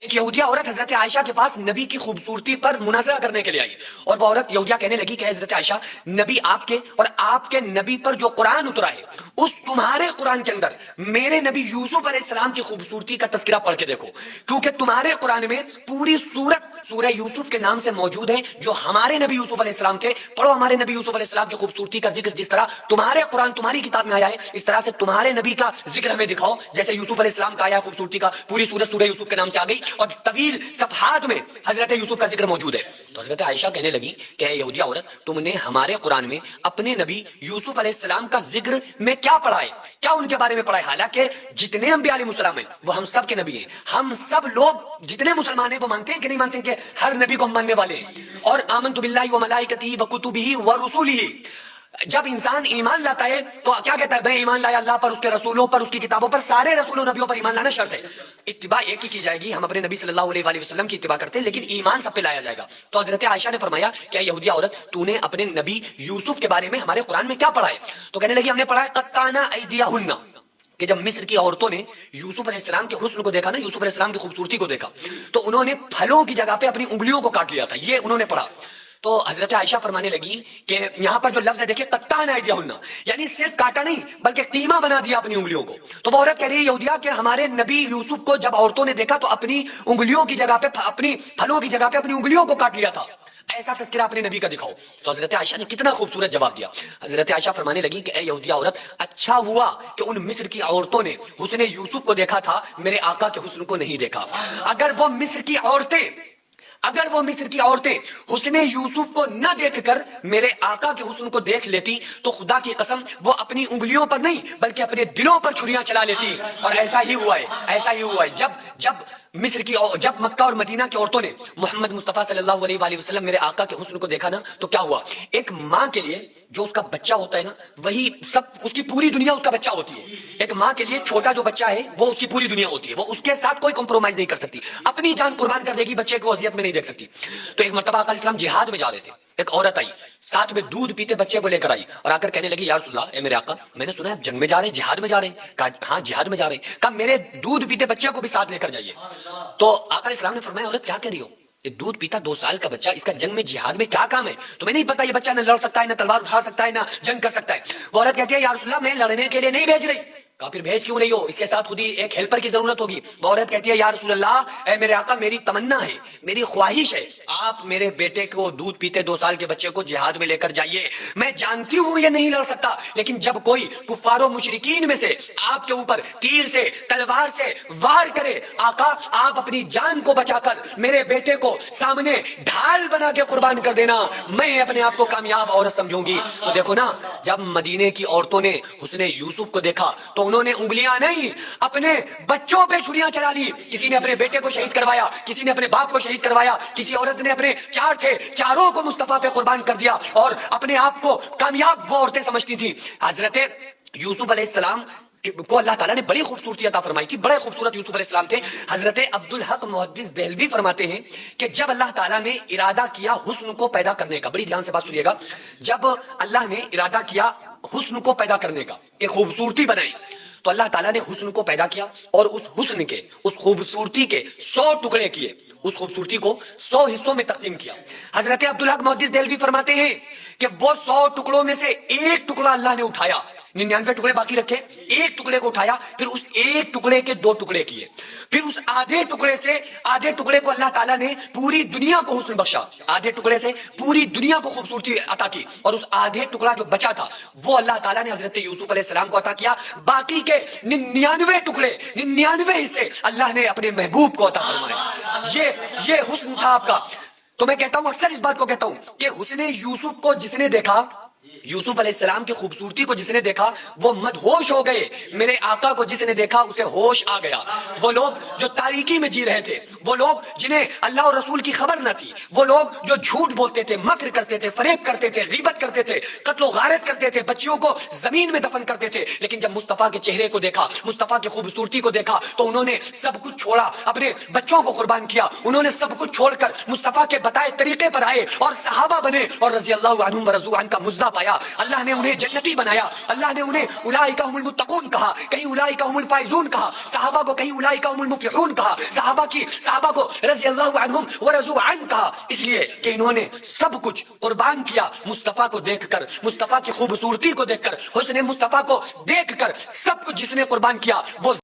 ایک یہودیہ عورت حضرت عائشہ کے پاس نبی کی خوبصورتی پر مناظرہ کرنے کے لیے آئی، اور وہ عورت یہودیہ کہنے لگی کہ حضرت عائشہ، نبی آپ کے اور آپ کے نبی پر جو قرآن اترا ہے اس تمہارے قرآن کے اندر میرے نبی یوسف علیہ السلام کی خوبصورتی کا تذکرہ پڑھ کے دیکھو، کیونکہ تمہارے قرآن میں پوری سورت سورہ یوسف کے نام سے موجود ہے جو ہمارے نبی یوسف علیہ السلام تھے۔ پڑھو ہمارے نبی یوسف علیہ السلام کی خوبصورتی کا ذکر جس طرح تمہارے قرآن تمہاری کتاب میں آیا ہے، اس طرح سے تمہارے نبی کا ذکر ہمیں دکھاؤ جیسے یوسف علیہ السلام کا آیا خوبصورتی کا، پوری سورت سورہ یوسف کے نام سے آ گئی اور طویل صفحات میں حضرت یوسف کا ذکر موجود ہے۔ تو حضرت عائشہ کہنے لگی کہ اے یہودیہ عورت، تم نے ہمارے قرآن میں اپنے نبی یوسف علیہ السلام کا ذکر میں کیا پڑھا ہے، کیا ان کے بارے میں پڑھا ہے؟ حالانکہ جتنے انبیاء علیہ السلام ہیں وہ ہم سب کے نبی ہیں، ہم سب لوگ جتنے مسلمان ہیں وہ مانتے ہیں کہ نہیں مانتے ہیں کہ ہر نبی کو ہم ماننے والے ہیں، اور آمنت باللہ و ملائکتہ و کتبہ و رسولہ۔ جب انسان ایمان لاتا ہے تو کیا کہتا ہے؟ میں ایمان لایا اللہ پر، اس کے رسولوں پر، اس کی کتابوں پر، سارے رسولوں نبیوں پر ایمان لانا شرط ہے۔ اتباع ایک ہی کی جائے گی، ہم اپنے نبی صلی اللہ علیہ وآلہ وسلم کی اتباع کرتے ہیں لیکن ایمان سب پہ لایا جائے گا۔ تو حضرت عائشہ نے فرمایا کہ یہودیہ عورت، تو نے اپنے نبی یوسف کے بارے میں ہمارے قرآن میں کیا پڑھا ہے؟ تو کہنے لگی ہم نے پڑھا ہے قطعنا ایدیہن، کہ جب مصر کی عورتوں نے یوسف علیہ السلام کے حسن کو دیکھا نا، یوسف علیہ السلام کی خوبصورتی کو دیکھا، تو انہوں نے پھلوں کی جگہ پہ اپنی انگلیوں کو کاٹ لیا تھا، یہ انہوں نے پڑھا۔ تو حضرت عائشہ فرمانے لگی کہ یہاں پر جو لفظ ہے دیکھیں قطعنا ایدیہن، یعنی صرف کاٹا نہیں بلکہ قیمہ بنا دیا اپنی انگلیوں کو۔ تو وہ عورت کہہ رہی ہے یہودیہ کہ ہمارے نبی یوسف کو جب عورتوں نے دیکھا تو اپنی انگلیوں کی جگہ پہ، اپنی پھلوں کی جگہ پہ اپنی انگلیوں کو کاٹ لیا تھا، ایسا تذکرہ اپنے نبی کا دکھاؤ۔ تو حضرت عائشہ نے کتنا خوبصورت جواب دیا۔ حضرت عائشہ فرمانے لگی کہ اے یہودیہ عورت، اچھا ہوا کہ ان مصر کی عورتوں نے حسن یوسف کو دیکھا تھا، میرے آقا کے حسن کو نہیں دیکھا۔ اگر وہ مصر کی عورتیں حسن یوسف کو نہ دیکھ کر میرے آقا کے حسن کو دیکھ لیتی تو خدا کی قسم وہ اپنی انگلیوں پر نہیں بلکہ اپنے دلوں پر چھریاں چلا لیتی، اور ایسا ہی ہوا ہے۔ جب مکہ اور مدینہ کی عورتوں نے محمد مصطفیٰ صلی اللہ علیہ وآلہ وسلم میرے آقا کے حسن کو دیکھا نا، تو کیا ہوا؟ ایک ماں کے لیے جو اس کا بچہ ہوتا ہے نا، وہی سب، اس کی پوری دنیا اس کا بچہ ہوتی ہے۔ ایک ماں کے لیے چھوٹا جو بچہ ہے وہ اس کی پوری دنیا ہوتی ہے، وہ اس کے ساتھ کوئی کمپرومائز نہیں کر سکتی، اپنی جان قربان کر دے گی، بچے کو اذیت میں نہیں دیکھ سکتی۔ تو ایک مرتبہ آقا علیہ السلام جہاد میں جا رہے تھے، ایک عورت آئی، ساتھ میں دودھ پیتے بچے کو لے کر آئی اور آ کر کہنے لگی یا رسول اللہ، اے میرے آقا، میں نے سنا ہے آپ جنگ میں جا رہے ہیں، جہاد میں جا رہے ہیں۔ کہا ہاں جہاد میں جا رہے ہیں۔ کہا میرے دودھ پیتے بچے کو بھی ساتھ لے کر جائیے۔ تو آقا علیہ السلام نے فرمایا عورت کیا کہہ رہی ہو؟ یہ دودھ پیتا 2 سال کا بچہ، اس کا جنگ میں جہاد میں کیا کام ہے؟ تمہیں نہیں پتا یہ بچہ نہ لڑ سکتا ہے، نہ تلوار اٹھا سکتا ہے، نہ جنگ کر سکتا ہے۔ وہ عورت کہتی ہے یا رسول اللہ، میں لڑنے کے لیے نہیں بھیج رہی۔ کہا پھر بھیج کیوں رہی ہو؟ اس کے ساتھ خود ہی ایک ہیلپر کی ضرورت ہوگی۔ وہ عورت کہتی ہے یا رسول اللہ، اے میرے آقا، میری تمنا ہے، میری خواہش ہے، آپ میرے بیٹے کو، دودھ پیتے 2 سال کے بچے کو جہاد میں لے کر جائیے۔ میں جانتی ہوں یہ نہیں لڑ سکتا، لیکن جب کوئی کفار و مشرکین میں سے آپ کے اوپر تیر سے، تلوار سے وار کرے، آقا آپ اپنی جان کو بچا کر میرے بیٹے کو سامنے ڈھال بنا کے قربان کر دینا، میں اپنے آپ کو کامیاب عورت سمجھوں گی۔ تو دیکھو نا، جب مدینے کی عورتوں نے حسن یوسف کو دیکھا تو انہوں نے انگلیاں نہیں اپنے بچوں پہ چھریاں چلا لی، کسی نے اپنے بیٹے کو شہید کروایا، کسی نے اپنے باپ کو شہید کروایا، کسی عورت نے اپنے 4 تھے، چاروں کو مصطفیٰ پہ قربان کر دیا، اور اپنے آپ کو کامیاب وہ عورتیں سمجھتی تھیں۔ حضرت یوسف علیہ السلام کو اللہ تعالیٰ نے بڑی خوبصورتی عطا فرمائی تھی، بڑے خوبصورت یوسف علیہ السلام تھے۔ حضرت عبدالحق محدث دہلوی فرماتے ہیں کہ جب اللہ تعالیٰ نے ارادہ کیا حسن کو پیدا کرنے کا، بڑی دھیان سے بات سنیے گا، جب اللہ نے ارادہ کیا حسن کو پیدا کرنے کا، کہ خوبصورتی بنائی، تو اللہ تعالیٰ نے حسن کو پیدا کیا اور اس حسن کے، اس خوبصورتی کے 100 ٹکڑے کیے، اس خوبصورتی کو 100 حصوں میں تقسیم کیا۔ حضرت عبدالحق محدث دہلوی فرماتے ہیں کہ وہ 100 ٹکڑوں میں سے ایک ٹکڑا اللہ نے اٹھایا، 99 ٹکڑے باقی رکھے، ایک ٹکڑے کو اٹھایا، پھر اس ایک ٹکڑے کے 2 ٹکڑے کیے، پھر اس آدھے ٹکڑے سے، آدھے ٹکڑے کو اللہ تعالیٰ نے پوری دنیا کو حسن بخشا، آدھے ٹکڑے سے پوری دنیا کو خوبصورتی عطا کی، اور اس آدھے ٹکڑا جو بچا تھا وہ اللہ تعالیٰ نے حضرت یوسف علیہ السلام کو عطا کیا، باقی کے 99 ٹکڑے، 99 حصے اللہ نے اپنے محبوب کو عطا فرمائے۔ یہ حسن تھا آپ کا۔ تو میں کہتا ہوں، اکثر اس بات کو کہتا ہوں کہ حسن یوسف کو جس نے دیکھا، یوسف علیہ السلام کی خوبصورتی کو جس نے دیکھا وہ مدہوش ہو گئے، میرے آقا کو جس نے دیکھا اسے ہوش آ گیا۔ وہ لوگ جو تاریکی میں جی رہے تھے، وہ لوگ جنہیں اللہ اور رسول کی خبر نہ تھی، وہ لوگ جو جھوٹ بولتے تھے، مکر کرتے تھے، فریب کرتے تھے، غیبت کرتے تھے، قتل و غارت کرتے تھے، بچیوں کو زمین میں دفن کرتے تھے، لیکن جب مصطفیٰ کے چہرے کو دیکھا، مصطفیٰ کی خوبصورتی کو دیکھا تو انہوں نے سب کچھ چھوڑا، اپنے بچوں کو قربان کیا، انہوں نے سب کچھ چھوڑ کر مصطفیٰ کے بتائے طریقے پر آئے اور صحابہ بنے، اور رضی اللہ عنہم ورضوا عنہ کا مزدہ پایا۔ بنایا, اللہ نے انہیں جنتی بنایا, اللہ نے انہیں اولئک هم المتقون کہا, کہیں اولئک هم الفائزون کہا, صحابہ کو کہیں اولئک هم المفلحون کہا, صحابہ کو رضی اللہ عنہم ورضوا عنہ کہا, اس لیے کہ انہوں نے سب کچھ قربان کیا مصطفیٰ کو دیکھ کر, مصطفیٰ کی خوبصورتی کو دیکھ کر, حسن مصطفیٰ کو دیکھ کر, سب کچھ جس نے قربان کیا وہ